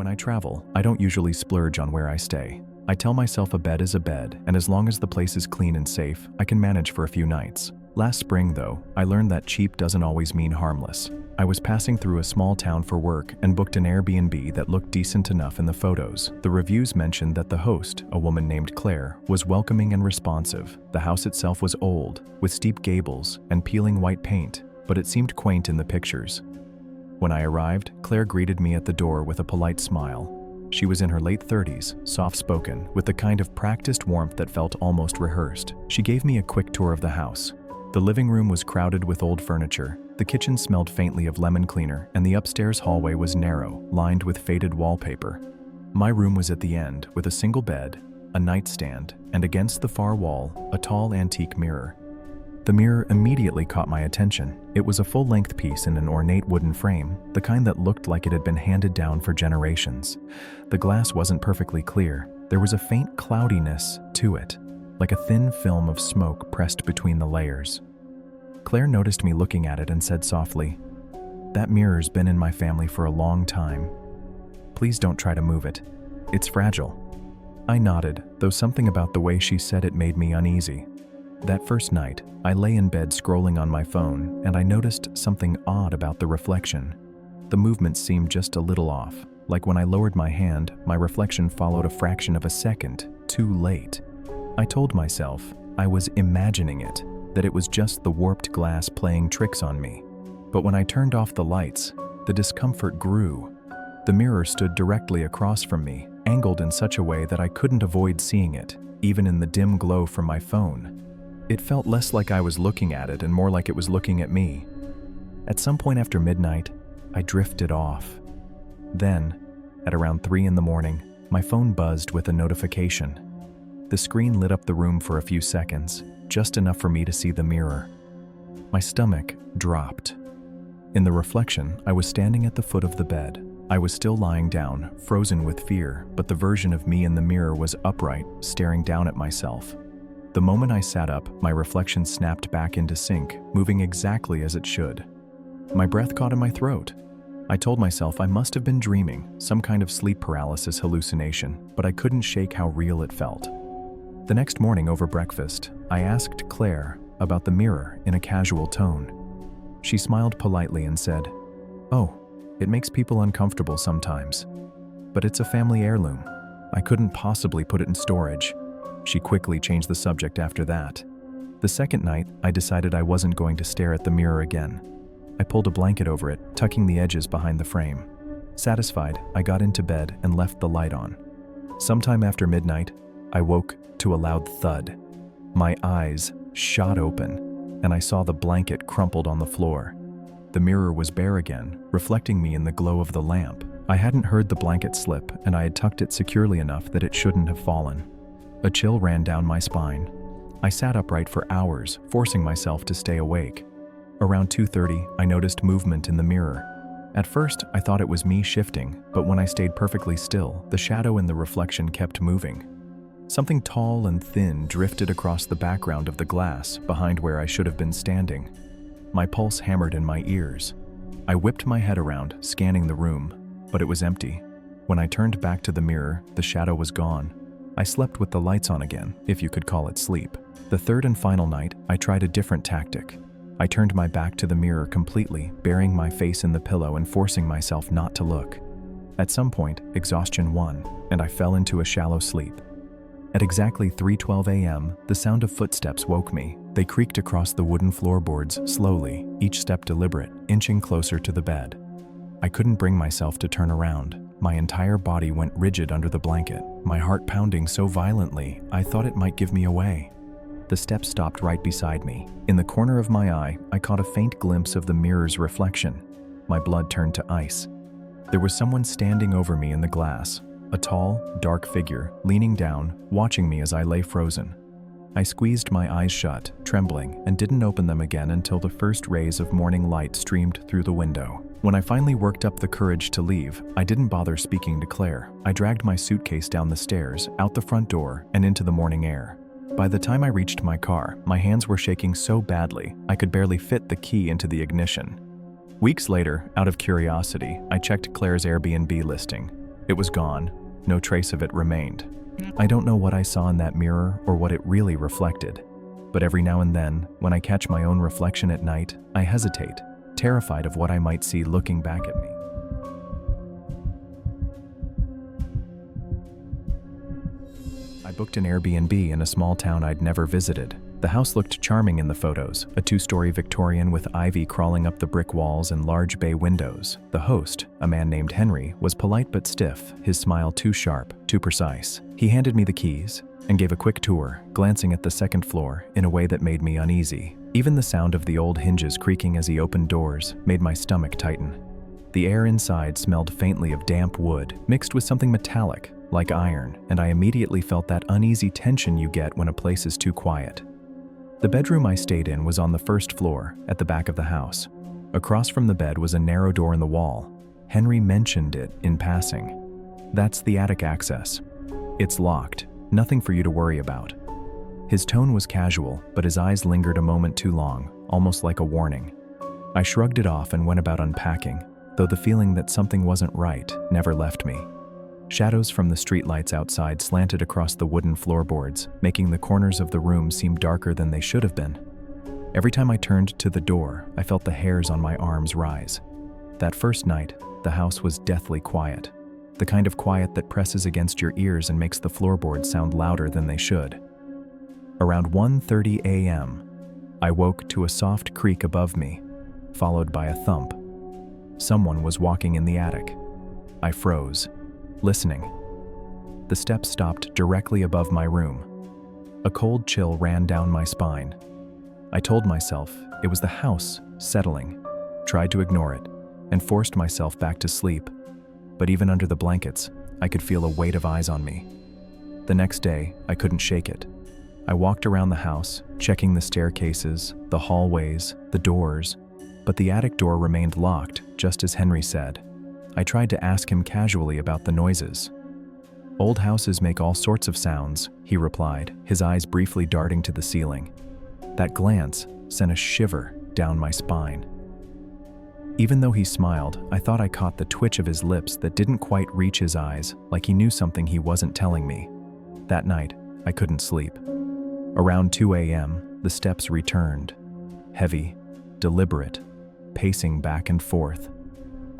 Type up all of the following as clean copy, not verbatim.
When I travel, I don't usually splurge on where I stay. I tell myself a bed is a bed, and as long as the place is clean and safe, I can manage for a few nights. Last spring, though, I learned that cheap doesn't always mean harmless. I was passing through a small town for work and booked an Airbnb that looked decent enough in the photos. The reviews mentioned that the host, a woman named Claire, was welcoming and responsive. The house itself was old, with steep gables and peeling white paint, but it seemed quaint in the pictures. When I arrived, Claire greeted me at the door with a polite smile. She was in her late 30s, soft-spoken, with the kind of practiced warmth that felt almost rehearsed. She gave me a quick tour of the house. The living room was crowded with old furniture, the kitchen smelled faintly of lemon cleaner, and the upstairs hallway was narrow, lined with faded wallpaper. My room was at the end, with a single bed, a nightstand, and against the far wall, a tall antique mirror. The mirror immediately caught my attention. It was a full-length piece in an ornate wooden frame, the kind that looked like it had been handed down for generations. The glass wasn't perfectly clear. There was a faint cloudiness to it, like a thin film of smoke pressed between the layers. Claire noticed me looking at it and said softly, "That mirror's been in my family for a long time. Please don't try to move it. It's fragile." I nodded, though something about the way she said it made me uneasy. That first night, I lay in bed scrolling on my phone, and I noticed something odd about the reflection. The movement seemed just a little off, like when I lowered my hand, my reflection followed a fraction of a second, too late. I told myself I was imagining it, that it was just the warped glass playing tricks on me. But when I turned off the lights, the discomfort grew. The mirror stood directly across from me, angled in such a way that I couldn't avoid seeing it, even in the dim glow from my phone. It felt less like I was looking at it and more like it was looking at me. At some point after midnight, I drifted off. Then, at around 3 in the morning, my phone buzzed with a notification. The screen lit up the room for a few seconds, just enough for me to see the mirror. My stomach dropped. In the reflection, I was standing at the foot of the bed. I was still lying down, frozen with fear, but the version of me in the mirror was upright, staring down at myself. The moment I sat up, my reflection snapped back into sync, moving exactly as it should. My breath caught in my throat. I told myself I must have been dreaming, some kind of sleep paralysis hallucination, but I couldn't shake how real it felt. The next morning over breakfast, I asked Claire about the mirror in a casual tone. She smiled politely and said, "Oh, it makes people uncomfortable sometimes. But it's a family heirloom. I couldn't possibly put it in storage." She quickly changed the subject after that. The second night, I decided I wasn't going to stare at the mirror again. I pulled a blanket over it, tucking the edges behind the frame. Satisfied, I got into bed and left the light on. Sometime after midnight, I woke to a loud thud. My eyes shot open, and I saw the blanket crumpled on the floor. The mirror was bare again, reflecting me in the glow of the lamp. I hadn't heard the blanket slip, and I had tucked it securely enough that it shouldn't have fallen. A chill ran down my spine. I sat upright for hours, forcing myself to stay awake. Around 2:30, I noticed movement in the mirror. At first, I thought it was me shifting, but when I stayed perfectly still, the shadow in the reflection kept moving. Something tall and thin drifted across the background of the glass, behind where I should have been standing. My pulse hammered in my ears. I whipped my head around, scanning the room, but it was empty. When I turned back to the mirror, the shadow was gone. I slept with the lights on again, if you could call it sleep. The third and final night, I tried a different tactic. I turned my back to the mirror completely, burying my face in the pillow and forcing myself not to look. At some point, exhaustion won, and I fell into a shallow sleep. At exactly 3:12 a.m., the sound of footsteps woke me. They creaked across the wooden floorboards slowly, each step deliberate, inching closer to the bed. I couldn't bring myself to turn around. My entire body went rigid under the blanket, my heart pounding so violently I thought it might give me away. The steps stopped right beside me. In the corner of my eye, I caught a faint glimpse of the mirror's reflection. My blood turned to ice. There was someone standing over me in the glass, a tall, dark figure, leaning down, watching me as I lay frozen. I squeezed my eyes shut, trembling, and didn't open them again until the first rays of morning light streamed through the window. When I finally worked up the courage to leave, I didn't bother speaking to Claire. I dragged my suitcase down the stairs, out the front door, and into the morning air. By the time I reached my car, my hands were shaking so badly, I could barely fit the key into the ignition. Weeks later, out of curiosity, I checked Claire's Airbnb listing. It was gone. No trace of it remained. I don't know what I saw in that mirror or what it really reflected, but every now and then, when I catch my own reflection at night, I hesitate, terrified of what I might see looking back at me. I booked an Airbnb in a small town I'd never visited. The house looked charming in the photos, a 2-story Victorian with ivy crawling up the brick walls and large bay windows. The host, a man named Henry, was polite but stiff, his smile too sharp, too precise. He handed me the keys and gave a quick tour, glancing at the second floor in a way that made me uneasy. Even the sound of the old hinges creaking as he opened doors made my stomach tighten. The air inside smelled faintly of damp wood, mixed with something metallic, like iron, and I immediately felt that uneasy tension you get when a place is too quiet. The bedroom I stayed in was on the first floor, at the back of the house. Across from the bed was a narrow door in the wall. Henry mentioned it in passing. That's the attic access. It's locked, nothing for you to worry about. His tone was casual, but his eyes lingered a moment too long, almost like a warning. I shrugged it off and went about unpacking, though the feeling that something wasn't right never left me. Shadows from the streetlights outside slanted across the wooden floorboards, making the corners of the room seem darker than they should have been. Every time I turned to the door, I felt the hairs on my arms rise. That first night, the house was deathly quiet. The kind of quiet that presses against your ears and makes the floorboards sound louder than they should. Around 1:30 a.m., I woke to a soft creak above me, followed by a thump. Someone was walking in the attic. I froze, listening. The steps stopped directly above my room. A cold chill ran down my spine. I told myself it was the house settling, tried to ignore it, and forced myself back to sleep. But even under the blankets, I could feel a weight of eyes on me. The next day, I couldn't shake it. I walked around the house, checking the staircases, the hallways, the doors, but the attic door remained locked, just as Henry said. I tried to ask him casually about the noises. "Old houses make all sorts of sounds," he replied, his eyes briefly darting to the ceiling. That glance sent a shiver down my spine. Even though he smiled, I thought I caught the twitch of his lips that didn't quite reach his eyes, like he knew something he wasn't telling me. That night, I couldn't sleep. Around 2 a.m., the steps returned. Heavy, deliberate, pacing back and forth.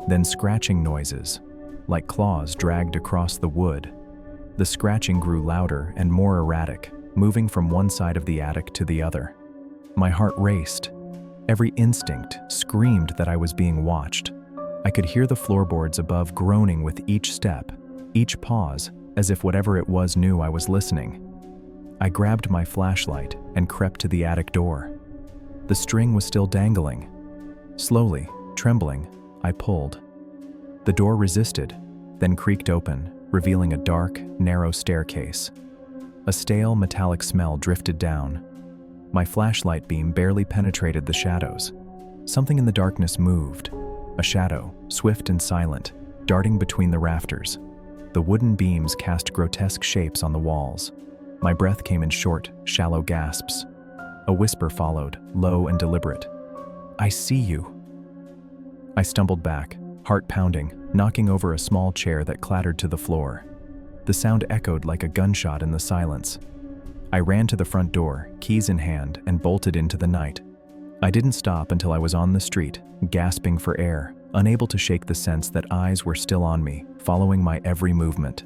Then scratching noises, like claws dragged across the wood. The scratching grew louder and more erratic, moving from one side of the attic to the other. My heart raced. Every instinct screamed that I was being watched. I could hear the floorboards above groaning with each step, each pause, as if whatever it was knew I was listening. I grabbed my flashlight and crept to the attic door. The string was still dangling. Slowly, trembling, I pulled. The door resisted, then creaked open, revealing a dark, narrow staircase. A stale, metallic smell drifted down. My flashlight beam barely penetrated the shadows. Something in the darkness moved. A shadow, swift and silent, darting between the rafters. The wooden beams cast grotesque shapes on the walls. My breath came in short, shallow gasps. A whisper followed, low and deliberate. "I see you." I stumbled back, heart pounding, knocking over a small chair that clattered to the floor. The sound echoed like a gunshot in the silence. I ran to the front door, keys in hand, and bolted into the night. I didn't stop until I was on the street, gasping for air, unable to shake the sense that eyes were still on me, following my every movement.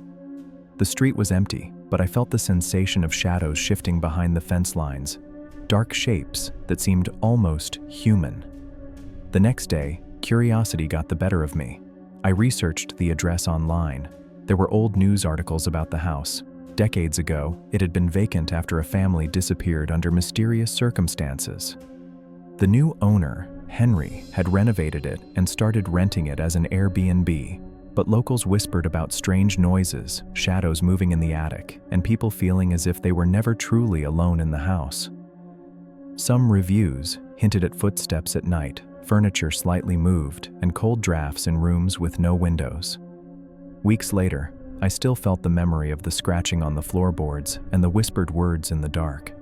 The street was empty, but I felt the sensation of shadows shifting behind the fence lines, dark shapes that seemed almost human. The next day, curiosity got the better of me. I researched the address online. There were old news articles about the house. Decades ago, it had been vacant after a family disappeared under mysterious circumstances. The new owner, Henry, had renovated it and started renting it as an Airbnb, but locals whispered about strange noises, shadows moving in the attic, and people feeling as if they were never truly alone in the house. Some reviews hinted at footsteps at night, furniture slightly moved, and cold drafts in rooms with no windows. Weeks later, I still felt the memory of the scratching on the floorboards and the whispered words in the dark.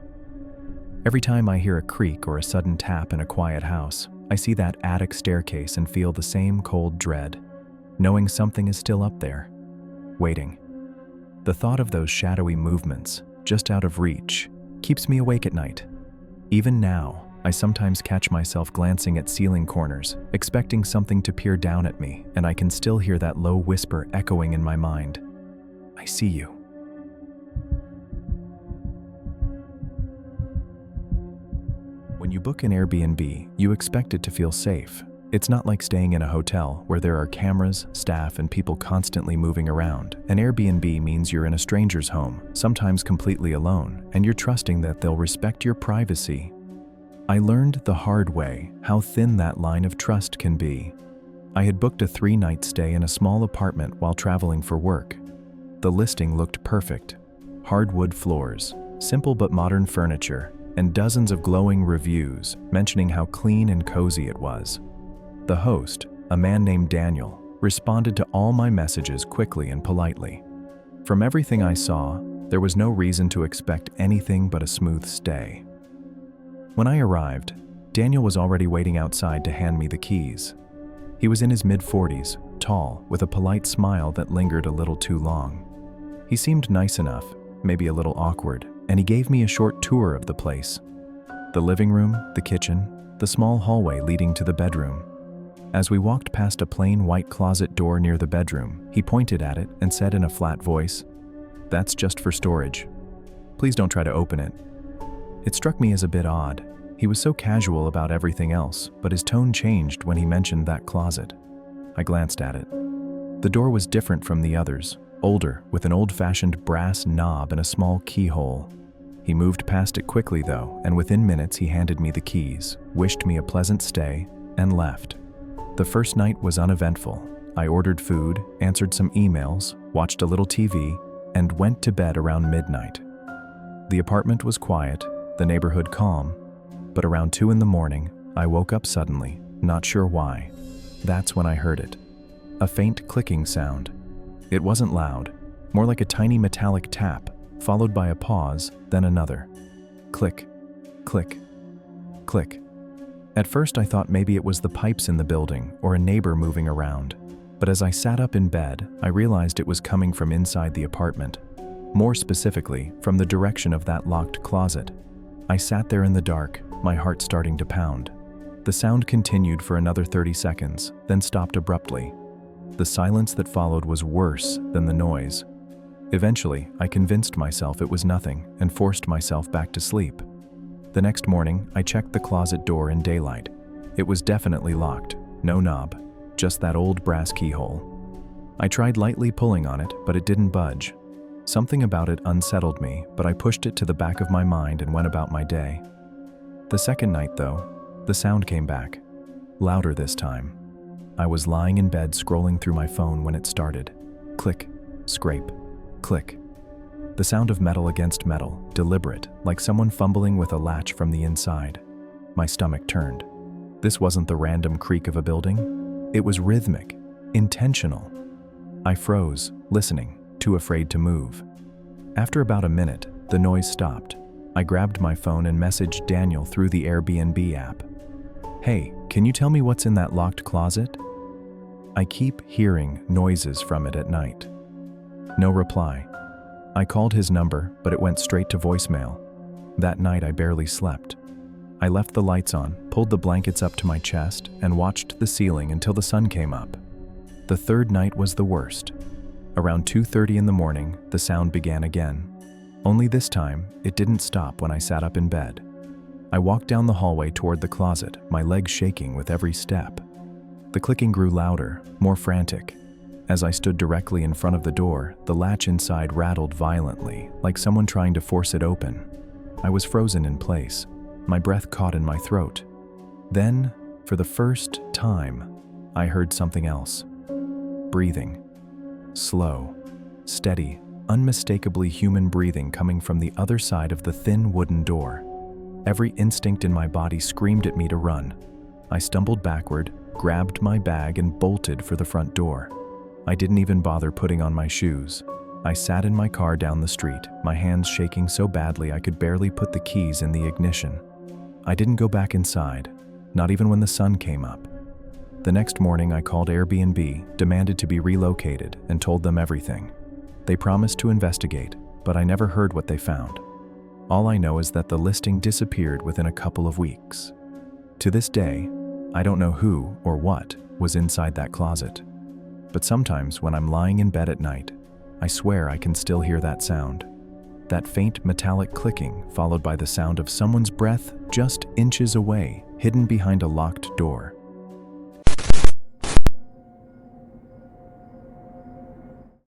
Every time I hear a creak or a sudden tap in a quiet house, I see that attic staircase and feel the same cold dread, knowing something is still up there, waiting. The thought of those shadowy movements, just out of reach, keeps me awake at night. Even now, I sometimes catch myself glancing at ceiling corners, expecting something to peer down at me, and I can still hear that low whisper echoing in my mind. I see you. When you book an Airbnb, you expect it to feel safe. It's not like staying in a hotel where there are cameras, staff, and people constantly moving around. An Airbnb means you're in a stranger's home, sometimes completely alone, and you're trusting that they'll respect your privacy. I learned the hard way how thin that line of trust can be. I had booked a 3-night stay in a small apartment while traveling for work. The listing looked perfect. Hardwood floors, simple but modern furniture, and dozens of glowing reviews mentioning how clean and cozy it was. The host, a man named Daniel, responded to all my messages quickly and politely. From everything I saw, there was no reason to expect anything but a smooth stay. When I arrived, Daniel was already waiting outside to hand me the keys. He was in his mid-40s, tall, with a polite smile that lingered a little too long. He seemed nice enough, maybe a little awkward, and he gave me a short tour of the place. The living room, the kitchen, the small hallway leading to the bedroom. As we walked past a plain white closet door near the bedroom, he pointed at it and said in a flat voice, "That's just for storage. Please don't try to open it." It struck me as a bit odd. He was so casual about everything else, but his tone changed when he mentioned that closet. I glanced at it. The door was different from the others, older, with an old-fashioned brass knob and a small keyhole. He moved past it quickly though, and within minutes he handed me the keys, wished me a pleasant stay, and left. The first night was uneventful. I ordered food, answered some emails, watched a little TV, and went to bed around midnight. The apartment was quiet, the neighborhood calm, but around 2 in the morning, I woke up suddenly, not sure why. That's when I heard it. A faint clicking sound. It wasn't loud, more like a tiny metallic tap, followed by a pause, then another. Click, click, click. At first I thought maybe it was the pipes in the building or a neighbor moving around, but as I sat up in bed, I realized it was coming from inside the apartment. More specifically, from the direction of that locked closet. I sat there in the dark, my heart starting to pound. The sound continued for another 30 seconds, then stopped abruptly. The silence that followed was worse than the noise. Eventually, I convinced myself it was nothing and forced myself back to sleep. The next morning, I checked the closet door in daylight. It was definitely locked, no knob, just that old brass keyhole. I tried lightly pulling on it, but it didn't budge. Something about it unsettled me, but I pushed it to the back of my mind and went about my day. The second night, though, the sound came back, louder this time. I was lying in bed scrolling through my phone when it started. Click, scrape, click. The sound of metal against metal, deliberate, like someone fumbling with a latch from the inside. My stomach turned. This wasn't the random creak of a building. It was rhythmic, intentional. I froze, listening, too afraid to move. After about a minute, the noise stopped. I grabbed my phone and messaged Daniel through the Airbnb app. "Hey, can you tell me what's in that locked closet? I keep hearing noises from it at night." No reply. I called his number, but it went straight to voicemail. That night I barely slept. I left the lights on, pulled the blankets up to my chest, and watched the ceiling until the sun came up. The third night was the worst. Around 2:30 in the morning, the sound began again. Only this time, it didn't stop when I sat up in bed. I walked down the hallway toward the closet, my legs shaking with every step. The clicking grew louder, more frantic. As I stood directly in front of the door, the latch inside rattled violently, like someone trying to force it open. I was frozen in place, my breath caught in my throat. Then, for the first time, I heard something else. Breathing. Slow, steady, unmistakably human breathing coming from the other side of the thin wooden door. Every instinct in my body screamed at me to run. I stumbled backward, grabbed my bag, and bolted for the front door. I didn't even bother putting on my shoes. I sat in my car down the street, my hands shaking so badly I could barely put the keys in the ignition. I didn't go back inside, not even when the sun came up. The next morning I called Airbnb, demanded to be relocated, and told them everything. They promised to investigate, but I never heard what they found. All I know is that the listing disappeared within a couple of weeks. To this day, I don't know who or what was inside that closet. But sometimes when I'm lying in bed at night, I swear I can still hear that sound. That faint metallic clicking followed by the sound of someone's breath just inches away, hidden behind a locked door.